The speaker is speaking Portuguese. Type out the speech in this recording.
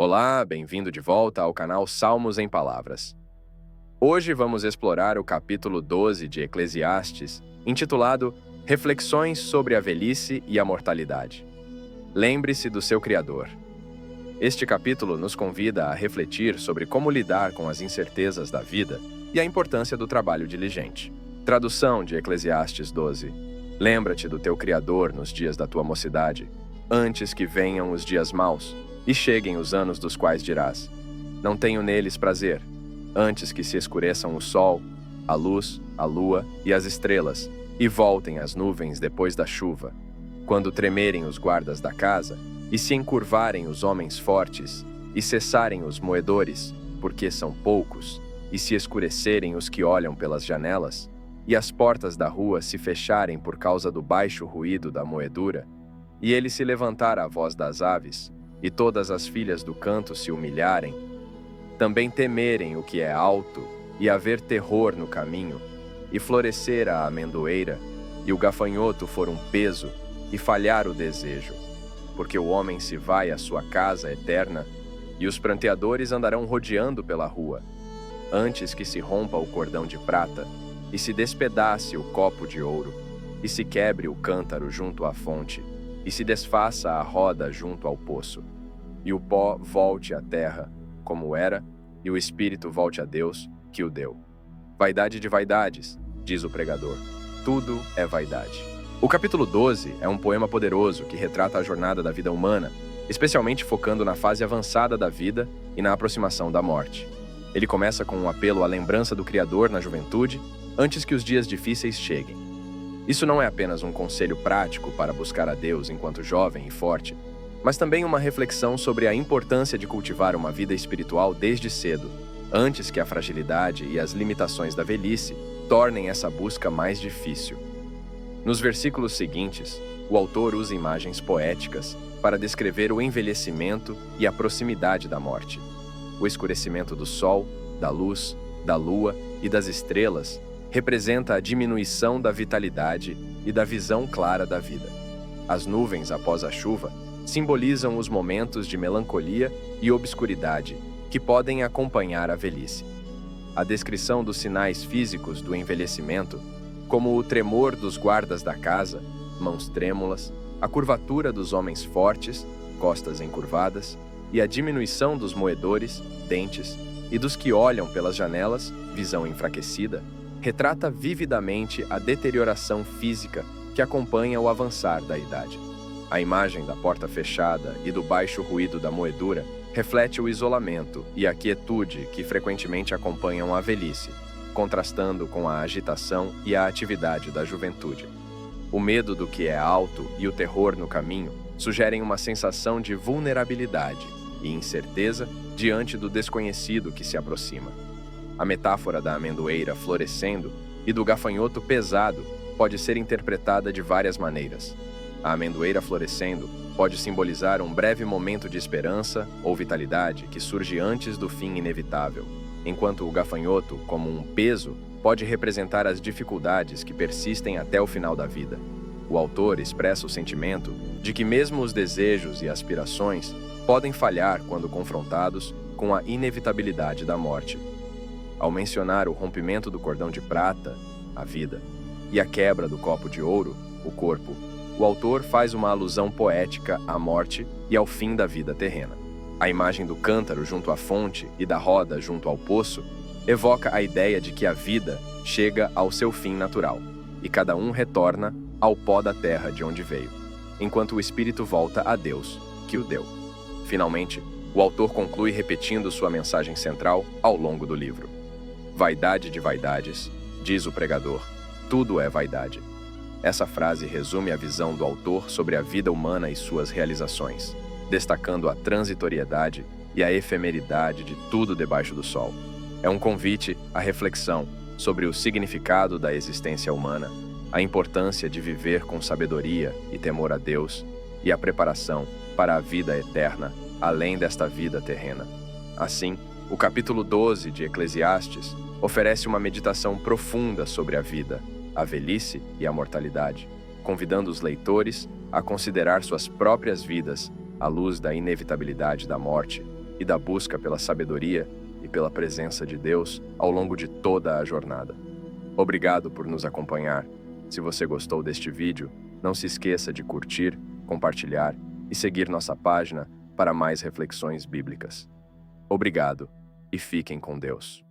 Olá, bem-vindo de volta ao canal Salmos em Palavras. Hoje vamos explorar o capítulo 12 de Eclesiastes, intitulado Reflexões sobre a Velhice e a Mortalidade. Lembre-se do seu Criador. Este capítulo nos convida a refletir sobre como lidar com as incertezas da vida e a importância do trabalho diligente. Tradução de Eclesiastes 12. Lembra-te do teu Criador nos dias da tua mocidade, antes que venham os dias maus, e cheguem os anos dos quais dirás: não tenho neles prazer, antes que se escureçam o sol, a luz, a lua e as estrelas, e voltem as nuvens depois da chuva, quando tremerem os guardas da casa, e se encurvarem os homens fortes, e cessarem os moedores, porque são poucos, e se escurecerem os que olham pelas janelas, e as portas da rua se fecharem por causa do baixo ruído da moedura, e ele se levantar à voz das aves, e todas as filhas do canto se humilharem, também temerem o que é alto, e haver terror no caminho, e florescer a amendoeira, e o gafanhoto for um peso, e falhar o desejo, porque o homem se vai à sua casa eterna, e os pranteadores andarão rodeando pela rua, antes que se rompa o cordão de prata, e se despedace o copo de ouro, e se quebre o cântaro junto à fonte, e se desfaça a roda junto ao poço, e o pó volte à terra, como era, e o espírito volte a Deus, que o deu. Vaidade de vaidades, diz o pregador, tudo é vaidade. O capítulo 12 é um poema poderoso que retrata a jornada da vida humana, especialmente focando na fase avançada da vida e na aproximação da morte. Ele começa com um apelo à lembrança do Criador na juventude, antes que os dias difíceis cheguem. Isso não é apenas um conselho prático para buscar a Deus enquanto jovem e forte, mas também uma reflexão sobre a importância de cultivar uma vida espiritual desde cedo, antes que a fragilidade e as limitações da velhice tornem essa busca mais difícil. Nos versículos seguintes, o autor usa imagens poéticas para descrever o envelhecimento e a proximidade da morte. O escurecimento do sol, da luz, da lua e das estrelas representa a diminuição da vitalidade e da visão clara da vida. As nuvens após a chuva simbolizam os momentos de melancolia e obscuridade que podem acompanhar a velhice. A descrição dos sinais físicos do envelhecimento, como o tremor dos guardas da casa, mãos trêmulas, a curvatura dos homens fortes, costas encurvadas, e a diminuição dos moedores, dentes, e dos que olham pelas janelas, visão enfraquecida, retrata vividamente a deterioração física que acompanha o avançar da idade. A imagem da porta fechada e do baixo ruído da moedura reflete o isolamento e a quietude que frequentemente acompanham a velhice, contrastando com a agitação e a atividade da juventude. O medo do que é alto e o terror no caminho sugerem uma sensação de vulnerabilidade e incerteza diante do desconhecido que se aproxima. A metáfora da amendoeira florescendo e do gafanhoto pesado pode ser interpretada de várias maneiras. A amendoeira florescendo pode simbolizar um breve momento de esperança ou vitalidade que surge antes do fim inevitável, enquanto o gafanhoto, como um peso, pode representar as dificuldades que persistem até o final da vida. O autor expressa o sentimento de que mesmo os desejos e aspirações podem falhar quando confrontados com a inevitabilidade da morte. Ao mencionar o rompimento do cordão de prata, a vida, e a quebra do copo de ouro, o corpo, o autor faz uma alusão poética à morte e ao fim da vida terrena. A imagem do cântaro junto à fonte e da roda junto ao poço evoca a ideia de que a vida chega ao seu fim natural e cada um retorna ao pó da terra de onde veio, enquanto o espírito volta a Deus, que o deu. Finalmente, o autor conclui repetindo sua mensagem central ao longo do livro. Vaidade de vaidades, diz o pregador, tudo é vaidade. Essa frase resume a visão do autor sobre a vida humana e suas realizações, destacando a transitoriedade e a efemeridade de tudo debaixo do sol. É um convite à reflexão sobre o significado da existência humana, a importância de viver com sabedoria e temor a Deus e a preparação para a vida eterna além desta vida terrena. Assim, o capítulo 12 de Eclesiastes oferece uma meditação profunda sobre a vida, a velhice e a mortalidade, convidando os leitores a considerar suas próprias vidas à luz da inevitabilidade da morte e da busca pela sabedoria e pela presença de Deus ao longo de toda a jornada. Obrigado por nos acompanhar. Se você gostou deste vídeo, não se esqueça de curtir, compartilhar e seguir nossa página para mais reflexões bíblicas. Obrigado e fiquem com Deus.